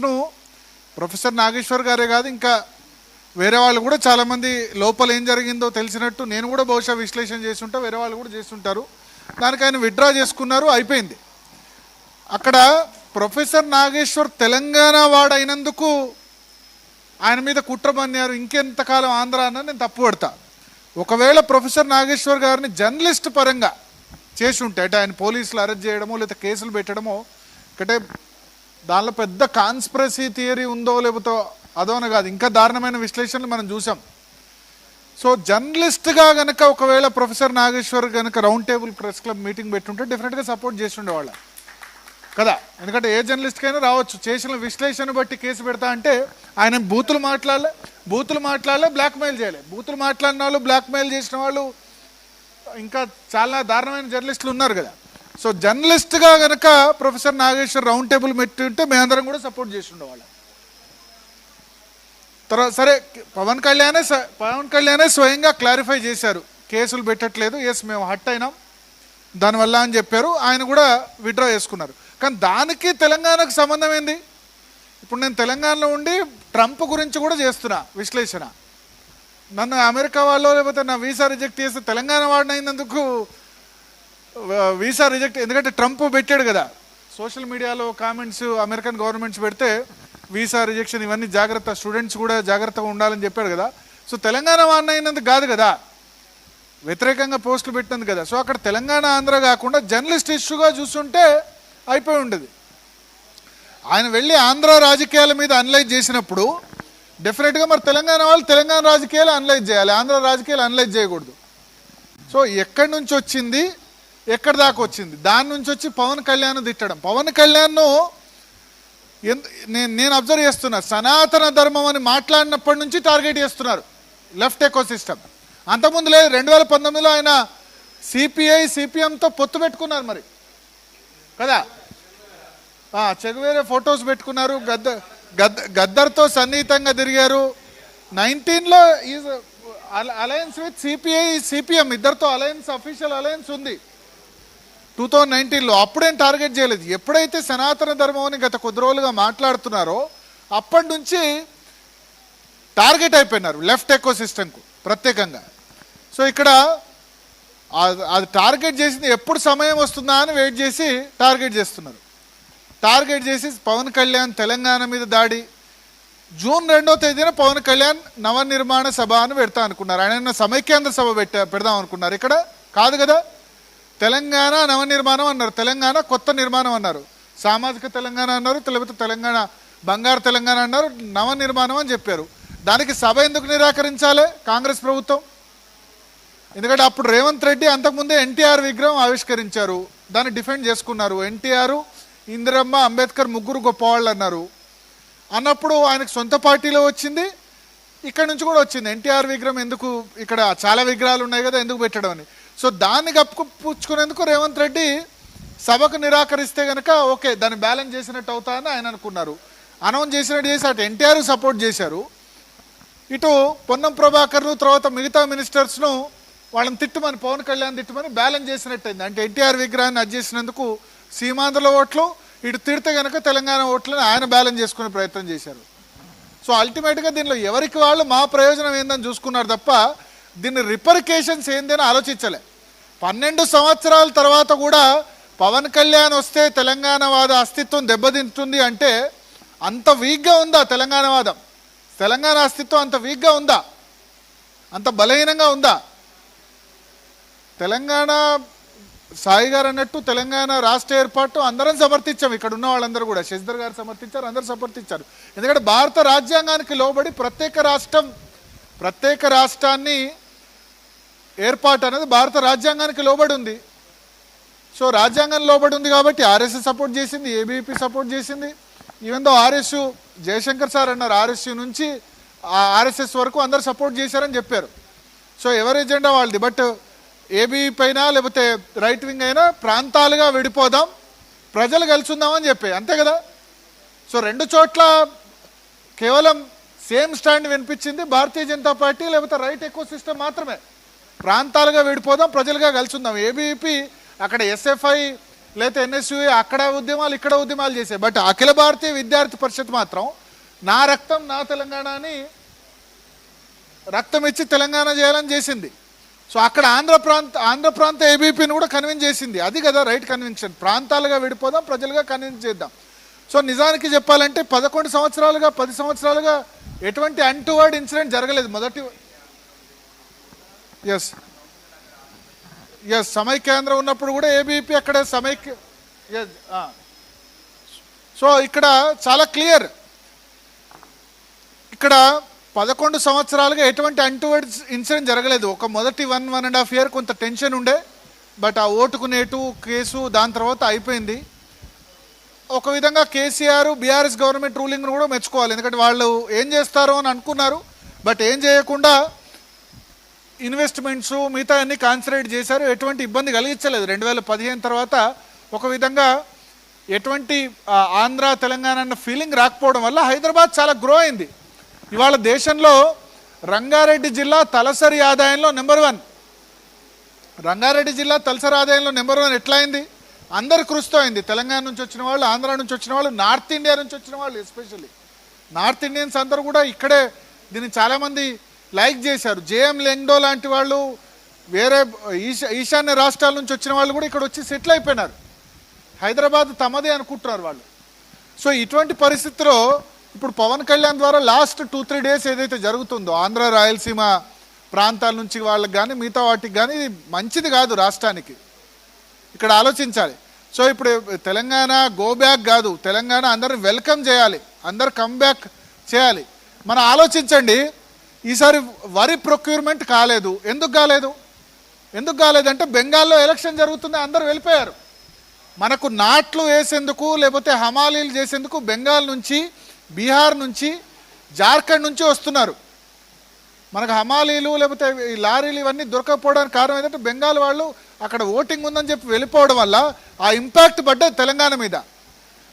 మినిస్టర్స్ను professor Nageshwar గారే కాదు, ఇంకా వేరే వాళ్ళు కూడా చాలామంది లోపల ఏం జరిగిందో తెలిసినట్టు నేను కూడా బహుశా విశ్లేషణ చేసి ఉంటా, వేరే వాళ్ళు కూడా చేస్తుంటారు. దానికి ఆయన విత్డ్రా చేసుకున్నారు, అయిపోయింది. అక్కడ ప్రొఫెసర్ నాగేశ్వర్ తెలంగాణ వాడైనందుకు ఆయన మీద కుట్ర పన్నారు. ఇంకెంతకాలం ఆంధ్ర అన్న నేను తప్పుపడతా. ఒకవేళ ప్రొఫెసర్ నాగేశ్వర్ గారిని జర్నలిస్ట్ పరంగా చేసి ఉంటే, అంటే ఆయన పోలీసులు అరెస్ట్ చేయడమో లేదా కేసులు పెట్టడమో, అంటే దానిలో పెద్ద కాన్స్పిరసీ థియరీ ఉందో లేకపోతే అదోన కాదు, ఇంకా దారుణమైన విశ్లేషణలు మనం చూసాం. సో జర్నలిస్ట్గా కనుక ఒకవేళ ప్రొఫెసర్ నాగేశ్వర్ కనుక round table press club meeting పెట్టుంటే డెఫినెట్గా సపోర్ట్ చేసి ఉండేవాళ్ళ కదా. ఎందుకంటే ఏ జర్నలిస్ట్కైనా రావచ్చు, చేసిన విశ్లేషణ బట్టి కేసు పెడతా అంటే ఆయన బూతులు మాట్లాడలే, బ్లాక్మెయిల్ చేయలే. బూతులు మాట్లాడిన వాళ్ళు, బ్లాక్మెయిల్ చేసిన వాళ్ళు ఇంకా చాలా దారుణమైన జర్నలిస్టులు ఉన్నారు కదా. సో జర్నలిస్ట్గా కనుక ప్రొఫెసర్ నాగేశ్వర్ రౌండ్ టేబుల్ పెట్టి ఉంటే మేమందరం కూడా సపోర్ట్ చేసి ఉండేవాళ్ళం. తర్వాత సరే పవన్ కళ్యాణే స్వయంగా క్లారిఫై చేశారు, కేసులు పెట్టట్లేదు, ఎస్ మేము హట్ అయినాం దానివల్ల అని చెప్పారు. ఆయన కూడా విత్డ్రా చేసుకున్నారు. కానీ దానికి తెలంగాణకు సంబంధం ఏంది? ఇప్పుడు నేను తెలంగాణలో ఉండి ట్రంప్ గురించి కూడా చేస్తున్నా విశ్లేషణ. నన్ను అమెరికా వాళ్ళు లేకపోతే నా వీసా రిజెక్ట్ చేస్తే తెలంగాణ వాడినందుకు వీసా రిజెక్ట్, ఎందుకంటే ట్రంప్ పెట్టాడు కదా సోషల్ మీడియాలో కామెంట్స్, అమెరికన్ గవర్నమెంట్స్ పెడితే వీసా రిజెక్షన్ ఇవన్నీ జాగ్రత్త, స్టూడెంట్స్ కూడా జాగ్రత్తగా ఉండాలని చెప్పాడు కదా. సో తెలంగాణ వాడినందుకు కాదు కదా, వ్యతిరేకంగా పోస్టులు పెట్టినందుకు కదా. సో అక్కడ తెలంగాణ ఆంధ్ర కాకుండా జర్నలిస్ట్ ఇష్యూగా చూస్తుంటే అయిపోయి ఉండేది. ఆయన వెళ్ళి ఆంధ్ర రాజకీయాల మీద అనలైజ్ చేసినప్పుడు డెఫినెట్గా మరి తెలంగాణ వాళ్ళు తెలంగాణ రాజకీయాలు అనలైజ్ చేయాలి, ఆంధ్ర రాజకీయాలు అనలైజ్ చేయకూడదు. సో ఎక్కడి నుంచి వచ్చింది, ఎక్కడి దాకా వచ్చింది, దాని నుంచి వచ్చి పవన్ కళ్యాణ్ తిట్టడం. పవన్ కళ్యాణ్ను నేను అబ్జర్వ్ చేస్తున్నా, సనాతన ధర్మం అని మాట్లాడినప్పటి నుంచి టార్గెట్ చేస్తున్నారు లెఫ్ట్ ఎకో సిస్టమ్. అంతకుముందు లేదు, 2019లో ఆయన సిపిఎంతో పొత్తు పెట్టుకున్నారు మరి కదా, చెగువేరే ఫొటోస్ పెట్టుకున్నారు, గద్దర్తో సన్నిహితంగా తిరిగారు. 19లో ఈజ్ అలయన్స్ విత్ సిపిఎం, ఇద్దరితో అలయన్స్, అఫీషియల్ అలయన్స్ ఉంది 2019లో. అప్పుడేం టార్గెట్ చేయలేదు. ఎప్పుడైతే సనాతన ధర్మం అని గత కొద్ది రోజులుగా మాట్లాడుతున్నారో అప్పటి నుంచి టార్గెట్ అయిపోయినారు లెఫ్ట్ ఎకో సిస్టమ్కు ప్రత్యేకంగా. సో ఇక్కడ అది టార్గెట్ చేసింది ఎప్పుడు సమయం వస్తుందా అని వెయిట్ చేసి టార్గెట్ చేస్తున్నారు. టార్గెట్ చేసి పవన్ కళ్యాణ్ తెలంగాణ మీద దాడి. జూన్ 2వ తేదీన పవన్ కళ్యాణ్ నవనిర్మాణ సభ అని పెడతా అనుకున్నారు. ఆయన సమైక్యాంధ్ర సభ పెడదాం అనుకున్నారు. ఇక్కడ కాదు కదా, తెలంగాణ నవనిర్మాణం అన్నారు, తెలంగాణ కొత్త నిర్మాణం అన్నారు, సామాజిక తెలంగాణ అన్నారు, లేకపోతే తెలంగాణ బంగారు తెలంగాణ అన్నారు, నవనిర్మాణం అని చెప్పారు. దానికి సభ ఎందుకు నిరాకరించాలి కాంగ్రెస్ ప్రభుత్వం? ఎందుకంటే అప్పుడు రేవంత్ రెడ్డి అంతకుముందే ఎన్టీఆర్ విగ్రహం ఆవిష్కరించారు, దాన్ని డిఫెండ్ చేసుకున్నారు. ఎన్టీఆర్, ఇందిరమ్మ, అంబేద్కర్ ముగ్గురు గొప్పవాళ్ళు అన్నారు. అన్నప్పుడు ఆయనకు సొంత పార్టీలో వచ్చింది, ఇక్కడ నుంచి కూడా వచ్చింది. ఎన్టీఆర్ విగ్రహం ఎందుకు, ఇక్కడ చాలా విగ్రహాలు ఉన్నాయి కదా ఎందుకు పెట్టడం అని. సో దాన్ని కప్పుపుచ్చుకునేందుకు రేవంత్ రెడ్డి సభకు నిరాకరిస్తే కనుక ఓకే దాన్ని బ్యాలెన్స్ చేసినట్టు అవుతా అని ఆయన అనుకున్నారు. అనౌన్స్ చేసినట్టు చేసి అటు ఎన్టీఆర్ సపోర్ట్ చేశారు, ఇటు పొన్నం ప్రభాకర్ను తర్వాత మిగతా మినిస్టర్స్ను వాళ్ళని తిట్టుమని, పవన్ కళ్యాణ్ తిట్టుమని బ్యాలెన్స్ చేసినట్టయింది. అంటే ఎన్టీఆర్ విగ్రహాన్ని అది చేసినందుకు సీమాంధ్రలో ఓట్లు, ఇటు తిడితే కనుక తెలంగాణ ఓట్లను ఆయన బ్యాలెన్స్ చేసుకునే ప్రయత్నం చేశారు. సో అల్టిమేట్గా దీనిలో ఎవరికి వాళ్ళు మా ప్రయోజనం ఏందని చూసుకున్నారు తప్ప దీన్ని రిపర్కేషన్స్ ఏందని ఆలోచించలే. 12 సంవత్సరాల తర్వాత కూడా పవన్ కళ్యాణ్ వస్తే తెలంగాణ వాద అస్తిత్వం దెబ్బతింటుంది అంటే అంత వీక్గా ఉందా తెలంగాణ వాదం? తెలంగాణ అస్తిత్వం అంత వీక్గా ఉందా, అంత బలహీనంగా ఉందా? తెలంగాణ సాయి గారు అన్నట్టు తెలంగాణ రాష్ట్ర ఏర్పాటు అందరం సమర్థించాం, ఇక్కడ ఉన్న వాళ్ళందరూ కూడా, శశిధర్ గారు సమర్థించారు, అందరూ సమర్థించారు. ఎందుకంటే భారత రాజ్యాంగానికి లోబడి ప్రత్యేక రాష్ట్రాన్ని ఏర్పాటు అనేది భారత రాజ్యాంగానికి లోబడి ఉంది. సో రాజ్యాంగం లోబడి ఉంది కాబట్టి ఆర్ఎస్ఎస్ సపోర్ట్ చేసింది, ఏబీపీ సపోర్ట్ చేసింది. Even though RSU Jayashankar sir అన్నారు ఆర్ఎస్యు నుంచి ఆర్ఎస్ఎస్ వరకు అందరు సపోర్ట్ చేశారని చెప్పారు. సో ఎవరి ఎజెండా వాళ్ళది. బట్ ఏబీపీ అయినా లేకపోతే రైట్ వింగ్ అయినా ప్రాంతాలుగా విడిపోదాం, ప్రజలు కలిసిందామని చెప్పి అంతే కదా. సో రెండు చోట్ల కేవలం సేమ్ స్టాండ్ వినిపించింది భారతీయ జనతా పార్టీ లేకపోతే రైట్ ఎకో సిస్టమ్ మాత్రమే. ప్రాంతాలుగా విడిపోదాం, ప్రజలుగా కలిసిందాం. ఏబీపీ అక్కడ ఎస్ఎఫ్ఐ లేకపోతే ఎన్ఎస్యుఏ అక్కడ ఉద్యమాలు ఇక్కడ ఉద్యమాలు చేశాయి. బట్ అఖిల భారతీయ విద్యార్థి పరిషత్ మాత్రం నా రక్తం నా తెలంగాణ అని రక్తం ఇచ్చి తెలంగాణ చేయాలని చేసింది. సో అక్కడ ఆంధ్ర ప్రాంత ఏబీపీని కూడా కన్విన్స్ చేసింది. అది కదా రైట్ కన్విన్షన్. ప్రాంతాలుగా విడిపోదాం, ప్రజలుగా కన్విన్స్ చేద్దాం. సో నిజానికి చెప్పాలంటే 11 సంవత్సరాలుగా 10 సంవత్సరాలుగా ఎటువంటి అన్టువర్డ్ ఇన్సిడెంట్ జరగలేదు. మొదటి ఎస్ సమైక్యాంధ్ర ఉన్నప్పుడు కూడా ఏబీపీ అక్కడ సమైక్య. సో ఇక్కడ చాలా క్లియర్, ఇక్కడ 11 సంవత్సరాలుగా ఎటువంటి అన్టువర్డ్ ఇన్సిడెంట్ జరగలేదు. ఒక మొదటి 1.5 year కొంత టెన్షన్ ఉండే, బట్ ఆ ఓటుకునేటు కేసు దాని తర్వాత అయిపోయింది. ఒక విధంగా కేసీఆర్ బీఆర్ఎస్ గవర్నమెంట్ రూలింగ్ను కూడా మెచ్చుకోవాలి. ఎందుకంటే వాళ్ళు ఏం చేస్తారో అని అనుకున్నారు, బట్ ఏం చేయకుండా ఇన్వెస్ట్మెంట్స్ మిగతా అన్ని కాన్సన్ట్రేట్ చేశారు. ఎటువంటి ఇబ్బంది కలిగించలేదు. 2015 తర్వాత ఒక విధంగా ఎటువంటి ఆంధ్ర తెలంగాణ అన్న ఫీలింగ్ రాకపోవడం వల్ల హైదరాబాద్ చాలా గ్రో అయింది. ఇవాళ దేశంలో రంగారెడ్డి జిల్లా తలసరి ఆదాయంలో నెంబర్ 1. రంగారెడ్డి జిల్లా తలసరి ఆదాయంలో నెంబర్ 1 ఎట్లా అయింది? అందరు కృషితో అయింది. తెలంగాణ నుంచి వచ్చిన వాళ్ళు, ఆంధ్ర నుంచి వచ్చిన వాళ్ళు, నార్త్ ఇండియా నుంచి వచ్చిన వాళ్ళు, ఎస్పెషల్లీ నార్త్ ఇండియన్స్ అందరూ కూడా ఇక్కడే దీన్ని చాలామంది లైక్ చేశారు. జేఎం లెంగ్డో లాంటి వాళ్ళు, వేరే ఈశాన్య రాష్ట్రాల నుంచి వచ్చిన వాళ్ళు కూడా ఇక్కడ వచ్చి సెటిల్ అయిపోయినారు. హైదరాబాద్ తమదే అనుకుంటున్నారు వాళ్ళు. సో ఇటువంటి పరిస్థితిలో ఇప్పుడు పవన్ కళ్యాణ్ ద్వారా లాస్ట్ 2-3 days ఏదైతే జరుగుతుందో ఆంధ్ర రాయలసీమ ప్రాంతాల నుంచి వాళ్ళకి కానీ మిగతా వాటికి కానీ ఇది మంచిది కాదు రాష్ట్రానికి. ఇక్కడ ఆలోచించాలి. సో ఇప్పుడు తెలంగాణ గో బ్యాక్ కాదు, తెలంగాణ అందరిని వెల్కమ్ చేయాలి, అందరు కమ్ బ్యాక్ చేయాలి. మనం ఆలోచించండి, ఈసారి వరి ప్రొక్యూర్మెంట్ కాలేదు. ఎందుకు కాలేదంటే బెంగాల్లో ఎలక్షన్ జరుగుతుంది, అందరూ వెళ్ళిపోయారు. మనకు నాట్లు వేసేందుకు లేకపోతే హమాలీలు చేసేందుకు బెంగాల్ నుంచి, బీహార్ నుంచి, జార్ఖండ్ నుంచి వస్తున్నారు. మనకు హమాలీలు లేకపోతే ఈ లారీలు ఇవన్నీ దొరకకపోవడానికి కారణం ఏంటంటే బెంగాల్ వాళ్ళు అక్కడ ఓటింగ్ ఉందని చెప్పి వెళ్ళిపోవడం వల్ల ఆ ఇంపాక్ట్ పడ్డది తెలంగాణ మీద.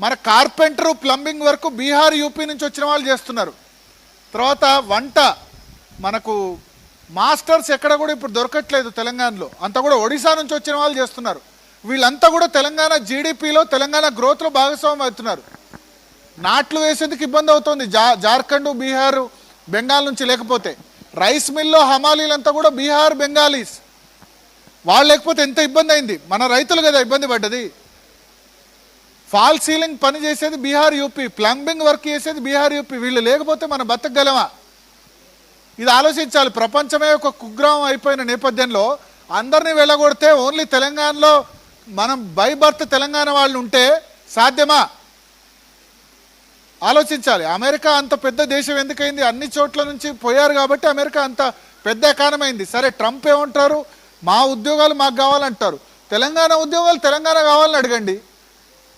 మన కార్పెంటరు ప్లంబింగ్ వరకు బీహార్ యూపీ నుంచి వచ్చిన వాళ్ళు చేస్తున్నారు. తర్వాత వంట మనకు మాస్టర్స్ ఎక్కడ కూడా ఇప్పుడు దొరకట్లేదు తెలంగాణలో, అంతా కూడా ఒడిశా నుంచి వచ్చిన వాళ్ళు చేస్తున్నారు. వీళ్ళంతా కూడా తెలంగాణ జీడిపిలో తెలంగాణ గ్రోత్లో భాగస్వామ్యం అవుతున్నారు. నాట్లు వేసేందుకు ఇబ్బంది అవుతుంది జార్ఖండ్, బీహార్, బెంగాల్ నుంచి. లేకపోతే రైస్ మిల్లో హమాలీలంతా కూడా బీహార్ బెంగాలీస్. వాళ్ళు లేకపోతే ఎంత ఇబ్బంది అయింది. మన రైతులు కదా ఇబ్బంది పడ్డది. ఫాల్ సీలింగ్ పని చేసేది బీహార్ యూపీ, ప్లంబింగ్ వర్క్ చేసేది బీహార్ యూపీ. వీళ్ళు లేకపోతే మనం బతకగలమా? ఇది ఆలోచించాలి. ప్రపంచమే ఒక కుగ్రామం అయిపోయిన నేపథ్యంలో అందరినీ వెళ్ళగొడితే ఓన్లీ తెలంగాణలో మనం బై బర్త్ తెలంగాణ వాళ్ళు ఉంటే సాధ్యమా? ఆలోచించాలి. అమెరికా అంత పెద్ద దేశం ఎందుకైంది? అన్ని చోట్ల నుంచి పోయారు కాబట్టి అమెరికా అంత పెద్ద ఎకానమీ అయింది. సరే, ట్రంప్ ఏమంటారు? మా ఉద్యోగాలు మాకు కావాలంటారు. తెలంగాణ ఉద్యోగాలు తెలంగాణ కావాలని అడగండి,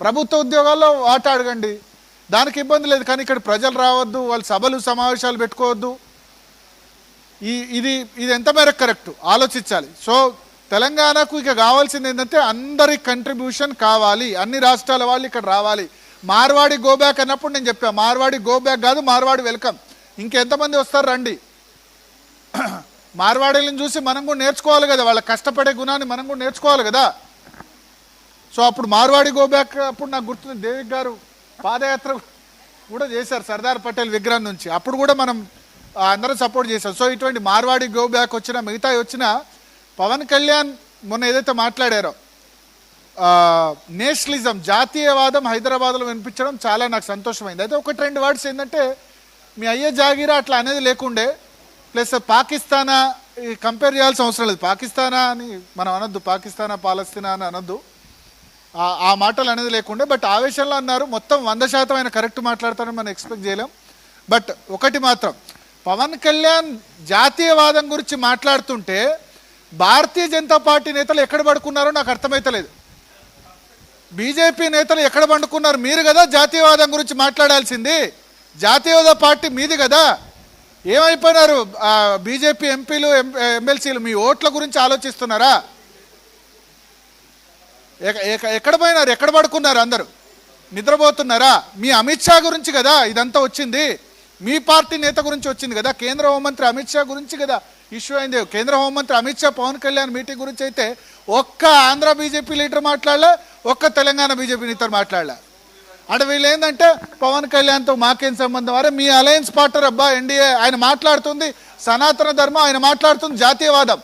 ప్రభుత్వ ఉద్యోగాల్లో వాట అడగండి, దానికి ఇబ్బంది లేదు. కానీ ఇక్కడ ప్రజలు రావద్దు, వాళ్ళు సభలు సమావేశాలు పెట్టుకోవద్దు. ఇది ఎంత మేరకు కరెక్ట్ ఆలోచించాలి. సో తెలంగాణకు ఇక కావాల్సింది ఏంటంటే అందరి కంట్రిబ్యూషన్ కావాలి, అన్ని రాష్ట్రాల వాళ్ళు ఇక్కడ రావాలి. మార్వాడి గో బ్యాక్ అన్నప్పుడు నేను చెప్పాను, మార్వాడి గో బ్యాక్ కాదు, మార్వాడి వెల్కమ్. ఇంకెంతమంది వస్తారు రండి. మార్వాడీలను చూసి మనం కూడా నేర్చుకోవాలి కదా, వాళ్ళ కష్టపడే గుణాన్ని మనం కూడా నేర్చుకోవాలి కదా. సో అప్పుడు మార్వాడి గో బ్యాక్ అప్పుడు నాకు గుర్తుంది, దేవిక్ గారు పాదయాత్ర కూడా చేశారు సర్దార్ పటేల్ విగ్రహం నుంచి. అప్పుడు కూడా మనం అందరం సపోర్ట్ చేశాం. సో ఇటువంటి మార్వాడి గో బ్యాక్ వచ్చినా మిగతా వచ్చినా పవన్ కళ్యాణ్ మొన్న ఏదైతే మాట్లాడారో నేషనలిజం, జాతీయవాదం హైదరాబాద్లో వినిపించడం చాలా నాకు సంతోషమైంది. అయితే 1-2 వర్డ్స్ ఏంటంటే మీ అయ్యే జాగీరా అట్లా అనేది లేకుండే, ప్లస్ పాకిస్తానా కంపేర్ చేయాల్సిన అవసరం లేదు. పాకిస్తానా అని మనం అనొద్దు, పాకిస్తానా పాలస్తీనా అని అనొద్దు, ఆ మాటలు అనేది లేకుండే. బట్ ఆవేశంలో అన్నారు. మొత్తం 100% ఆయన కరెక్ట్ మాట్లాడతారని మనం ఎక్స్పెక్ట్ చేయలేం. బట్ ఒకటి మాత్రం, పవన్ కళ్యాణ్ జాతీయవాదం గురించి మాట్లాడుతుంటే భారతీయ జనతా పార్టీ నేతలు ఎక్కడ పడుకున్నారో నాకు అర్థమైతలేదు. బీజేపీ నేతలు ఎక్కడ పండుకున్నారు? మీరు కదా జాతీయవాదం గురించి మాట్లాడాల్సింది. జాతీయవాద పార్టీ మీది కదా. ఏమైపోయినారు బీజేపీ ఎంపీలు ఎమ్మెల్సీలు? మీ ఓట్ల గురించి ఆలోచిస్తున్నారా? ఎక్కడ పోయినారు? ఎక్కడ పడుకున్నారు? అందరూ నిద్రపోతున్నారా? మీ అమిత్ షా గురించి కదా ఇదంతా వచ్చింది, మీ పార్టీ నేత గురించి వచ్చింది కదా, కేంద్ర హోంమంత్రి అమిత్ షా గురించి కదా ఇష్యూ అయింది. కేంద్ర హోంమంత్రి అమిత్ షా పవన్ కళ్యాణ్ మీటింగ్ గురించి అయితే ఒక్క ఆంధ్ర బీజేపీ లీడర్ మాట్లాడలే, ఒక్క తెలంగాణ బీజేపీ నేతలు మాట్లాడలే. అంటే వీళ్ళు ఏంటంటే పవన్ కళ్యాణ్తో మాకేం సంబంధం, అరే మీ అలయన్స్ పార్ట్నర్ అబ్బా ఎన్డీఏ, ఆయన మాట్లాడుతుంది సనాతన ధర్మం, ఆయన మాట్లాడుతుంది జాతీయవాదం.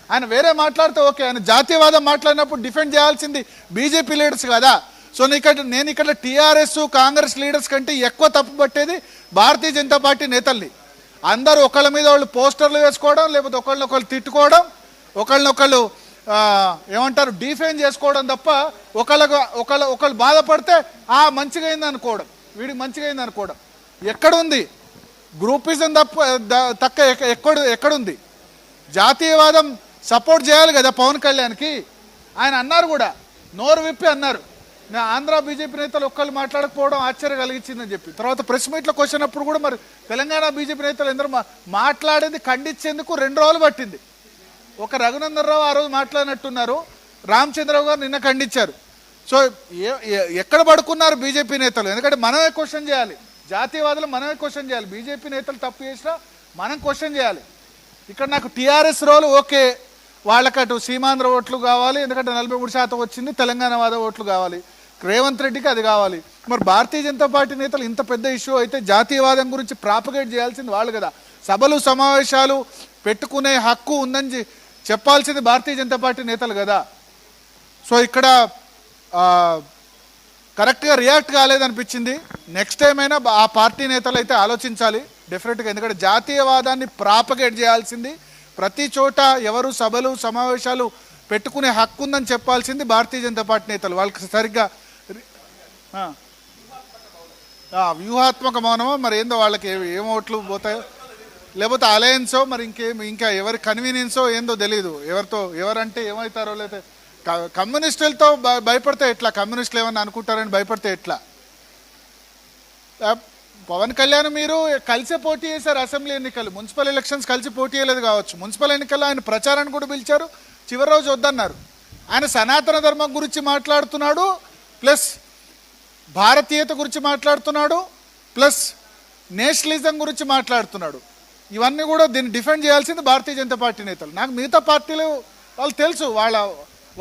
ఆయన వేరే మాట్లాడితే ఓకే, ఆయన జాతీయవాదం మాట్లాడినప్పుడు డిఫెండ్ చేయాల్సింది బీజేపీ లీడర్స్ కదా. సో నేను ఇక్కడ టీఆర్ఎస్ కాంగ్రెస్ లీడర్స్ కంటే ఎక్కువ తప్పు పట్టేది భారతీయ జనతా పార్టీ నేతల్ని. అందరూ ఒకళ్ళ మీద వాళ్ళు పోస్టర్లు వేసుకోవడం, లేకపోతే ఒకళ్ళనొకళ్ళు తిట్టుకోవడం, ఒకళ్ళనొకళ్ళు ఏమంటారు డిఫైన్ చేసుకోవడం తప్ప ఒకళ్ళు బాధపడితే మంచిగా అయింది అనుకోవడం, వీడికి మంచిగా అయింది అనుకోవడం. ఎక్కడుంది గ్రూపిజం తక్క ఎక్కడుంది? జాతీయవాదం సపోర్ట్ చేయాలి కదా పవన్ కళ్యాణ్కి. ఆయన అన్నారు కూడా, నోరు విప్పి అన్నారు, నా ఆంధ్ర బీజేపీ నేతలు ఒక్కళ్ళు మాట్లాడకపోవడం ఆశ్చర్యం కలిగించిందని చెప్పి. తర్వాత ప్రెస్ మీట్లో క్వశ్చన్ అప్పుడు కూడా మరి తెలంగాణ బీజేపీ నేతలు అందరూ మాట్లాడేది ఖండించేందుకు 2 రోజులు పట్టింది. ఒక రఘునందన్ రావు ఆ రోజు మాట్లాడినట్టున్నారు, రామచంద్రరావు గారు నిన్న ఖండించారు. సో ఎక్కడ పడుకున్నారు బీజేపీ నేతలు? ఎందుకంటే మనమే క్వశ్చన్ చేయాలి, జాతీయవాదులు మనమే క్వశ్చన్ చేయాలి. బీజేపీ నేతలు తప్పు చేసినా మనం క్వశ్చన్ చేయాలి. ఇక్కడ నాకు టీఆర్ఎస్ రోల్ ఓకే, వాళ్ళకటు సీమాంధ్ర ఓట్లు కావాలి, ఎందుకంటే 43% వచ్చింది, తెలంగాణ వాద ఓట్లు కావాలి, రేవంత్ రెడ్డికి అది కావాలి. మరి భారతీయ జనతా పార్టీ నేతలు ఇంత పెద్ద ఇష్యూ అయితే జాతీయవాదం గురించి ప్రాపగేట్ చేయాల్సింది వాళ్ళు కదా. సభలు సమావేశాలు పెట్టుకునే హక్కు ఉందని చెప్పాల్సింది భారతీయ జనతా పార్టీ నేతలు కదా. సో ఇక్కడ కరెక్ట్గా రియాక్ట్ కాలేదనిపించింది. నెక్స్ట్ టైం అయినా ఆ పార్టీ నేతలు అయితే ఆలోచించాలి డెఫినెట్గా. ఎందుకంటే జాతీయవాదాన్ని ప్రాపగేట్ చేయాల్సింది, ప్రతి చోట ఎవరు సభలు సమావేశాలు పెట్టుకునే హక్కు ఉందని చెప్పాల్సింది భారతీయ జనతా పార్టీ నేతలు. వాళ్ళకి సరిగ్గా వ్యూహాత్మక మౌనమో మరి ఏందో, వాళ్ళకి ఏం ఓట్లు పోతాయో, లేకపోతే అలయన్సో, మరి ఇంకా ఎవరి కన్వీనియన్సో ఏందో తెలియదు. ఎవరంటే ఏమవుతారో, లేకపోతే కమ్యూనిస్టులతో భయపడితే ఎట్లా, కమ్యూనిస్టులు ఏమన్నా అనుకుంటారని భయపడితే ఎట్లా? పవన్ కళ్యాణ్ మీరు కలిసే పోటీ చేశారు అసెంబ్లీ ఎన్నికలు, మున్సిపల్ ఎలక్షన్స్ కలిసి పోటీ చేయలేదు కావచ్చు. మున్సిపల్ ఎన్నికల్లో ఆయన ప్రచారాన్ని కూడా పిలిచారు, చివరి రోజు వద్దన్నారు. ఆయన సనాతన ధర్మం గురించి మాట్లాడుతున్నాడు, ప్లస్ భారతీయత గురించి మాట్లాడుతున్నాడు, ప్లస్ నేషనలిజం గురించి మాట్లాడుతున్నాడు. ఇవన్నీ కూడా దీన్ని డిఫెండ్ చేయాల్సింది భారతీయ జనతా పార్టీ నేతలు. నాకు మిగతా పార్టీలు వాళ్ళు తెలుసు,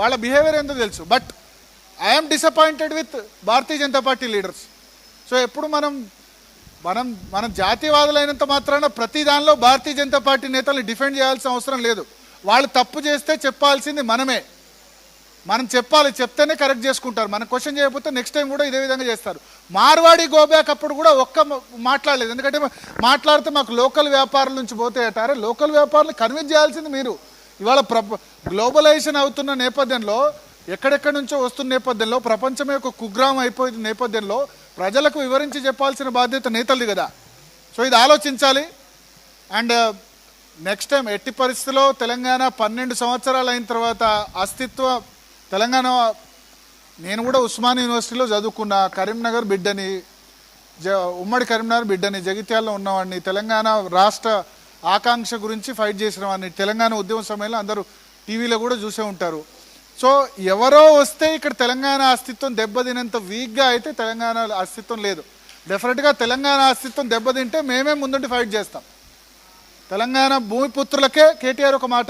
వాళ్ళ బిహేవియర్ ఏందో తెలుసు, but I'm disappointed with Bharatiya Janata party leaders. So ఎప్పుడు మనం జాతీయవాదులైనంత మాత్రాన ప్రతి దానిలో భారతీయ జనతా పార్టీ నేతల్ని డిఫెండ్ చేయాల్సిన అవసరం లేదు. వాళ్ళు తప్పు చేస్తే చెప్పాల్సింది మనమే, మనం చెప్పాలి, చెప్తేనే కరెక్ట్ చేసుకుంటారు. మనం క్వశ్చన్ చేయకపోతే నెక్స్ట్ టైం కూడా ఇదే విధంగా చేస్తారు. మార్వాడి గోబ్యాక్ అప్పుడు కూడా మాట్లాడలేదు, ఎందుకంటే మాట్లాడితే మాకు లోకల్ వ్యాపారుల నుంచి పోతాయటారే. లోకల్ వ్యాపారులు కన్విన్స్ చేయాల్సింది మీరు. ఇవాళ గ్లోబలైజేషన్ అవుతున్న నేపథ్యంలో, ఎక్కడెక్కడి నుంచో వస్తున్న నేపథ్యంలో, ప్రపంచమే ఒక కుగ్రామం అయిపోయిన నేపథ్యంలో ప్రజలకు వివరించి చెప్పాల్సిన బాధ్యత నేతలది కదా. సో ఇది ఆలోచించాలి. అండ్ నెక్స్ట్ టైం ఎట్టి పరిస్థితిలో తెలంగాణ 12 సంవత్సరాలు అయిన తర్వాత తెలంగాణ, నేను కూడా ఉస్మాన్ యూనివర్సిటీలో చదువుకున్న, కరీంనగర్ బిడ్డని, ఉమ్మడి కరీంనగర్ బిడ్డని, జగిత్యాలలో ఉన్నవాడిని, తెలంగాణ రాష్ట్ర ఆకాంక్ష గురించి ఫైట్ చేసిన వాడిని, తెలంగాణ ఉద్యమ సమయంలో అందరూ టీవీలో కూడా చూసే ఉంటారు. సో ఎవరో వస్తే ఇక్కడ తెలంగాణ అస్తిత్వం దెబ్బతినంత వీక్గా అయితే తెలంగాణ అస్తిత్వం లేదు. డెఫినెట్గా తెలంగాణ అస్తిత్వం దెబ్బతింటే మేమే ముందుండి ఫైట్ చేస్తాం. తెలంగాణ భూమిపుత్రులకే కేటీఆర్ ఒక మాట